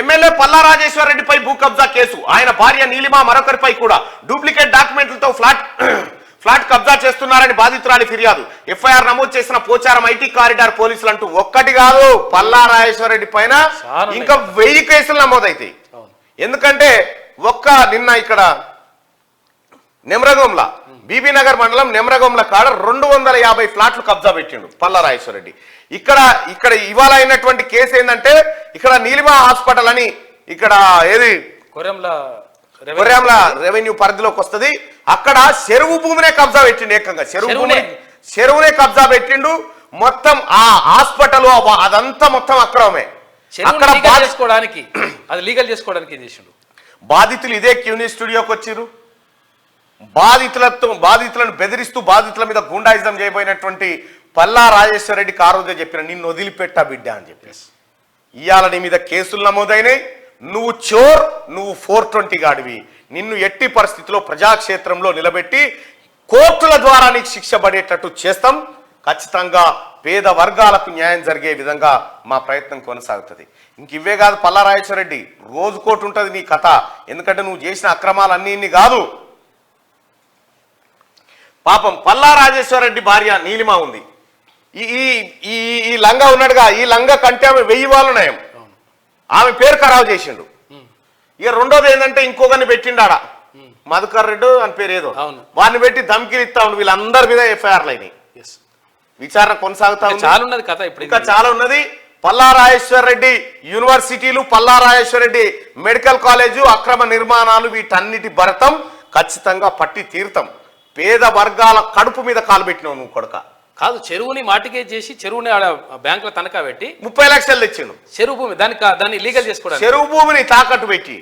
MLA Palla Rajeshwara రెడ్డిపై భూ కబ్జా కేసు, ఆయన భార్య నీలిమ మరొకరిపై కూడా డూప్లికేట్ డాక్యుమెంట్లతో ఫ్లాట్ కబ్జా చేస్తున్నారని బాధితురాలి ఫిర్యాదు. ఎఫ్ఐఆర్ నమోదు చేసిన పోచారం ఐటీ కారిడార్ పోలీసులు అంటూ ఒక్కటి కాదు పల్లా రాజేశ్వర రెడ్డి పైన ఇంకా 1000 కేసులు నమోదైతాయి. ఎందుకంటే నిన్న ఇక్కడ నెమ్రగంల బీబీ నగర్ మండలం నెమ్రగంల కాడ 250 ఫ్లాట్లు కబ్జా పెట్టిండు పల్లా రాజేశ్వర రెడ్డి. ఇక్కడ ఇవాళ అయినటువంటి కేసు ఏంటంటే ఇక్కడ నీలిమా హాస్పిటల్ అని ఇక్కడ ఏది కొర్యాంల రెవెన్యూ పరిధిలోకి వస్తుంది. అక్కడ చెరువు భూమినే కబ్జా పెట్టిండు. ఏకంగా చెరువునే కబ్జా పెట్టిండు. మొత్తం ఆ హాస్పిటల్ అదంతా మొత్తం అక్రమమే. అక్కడ లీగల్ చేసుకోవడానికి ఏం చేసిండు? బాధితులు ఇదే క్యూనీ స్టూడియోకి వచ్చిర్రు. బాధితులను బెదిరిస్తూ బాధితుల మీద గూండాయిజం చేయబోయినటువంటి పల్లా రాజేశ్వర రెడ్డికి ఆ రోజే చెప్పిన నిన్ను వదిలిపెట్టా బిడ్డ అని చెప్పేసి. ఇవాళ నీ మీద కేసులు నమోదైనాయి. నువ్వు చోర్, నువ్వు 420 గాడివి. నిన్ను ఎట్టి పరిస్థితిలో ప్రజాక్షేత్రంలో నిలబెట్టి కోర్టుల ద్వారా నీకు శిక్ష పడేటట్టు చేస్తాం. ఖచ్చితంగా పేద వర్గాలకు న్యాయం జరిగే విధంగా మా ప్రయత్నం కొనసాగుతుంది. ఇంక ఇవే కాదు పల్లా రాజేశ్వర రెడ్డి, రోజుకోటి ఉంటుంది నీ కథ. ఎందుకంటే నువ్వు చేసిన అక్రమాలు అన్నీ కాదు. పాపం పల్లా రాజేశ్వర రెడ్డి భార్య నీలిమ ఉంది. ఈ లంగా ఉన్నాడుగా, ఈ లంగా కంటే ఆమె 1000 వాళ్ళు నయం. ఆమె పేరు ఖరాబు చేసిండు. ఇక రెండోది ఏంటంటే ఇంకొకరిని పెట్టిండాడ మధుకర్ రెడ్డి అని పేరు ఏదో, వాడిని పెట్టి ధమ్కిలు ఇస్తా ఉండు. వీళ్ళందరి మీద ఎఫ్ఐఆర్లు అయినాయి. విచారణ కొనసాగుతా ఉంది. చాలా ఉన్నది కథ, ఇప్పుడు ఇంకా చాలా ఉన్నది. పల్లా రాజేశ్వర రెడ్డి యూనివర్సిటీలు, పల్లా రాజేశ్వర రెడ్డి మెడికల్ కాలేజు అక్రమ నిర్మాణాలు, వీటన్నిటి భరతం ఖచ్చితంగా పట్టి తీరుతాం. పేద వర్గాల కడుపు మీద కాలు పెట్టినావు నువ్వు కొడక. కాదు, చెరువుని మాటికే చేసి చెరువుని బ్యాంకులో తనఖా పెట్టి 30 లక్షలు తెచ్చిండు. చెరువు భూమి దాన్ని లీగల్ చేసుకోవడానికి చెరువు భూమిని తాకట్టు పెట్టి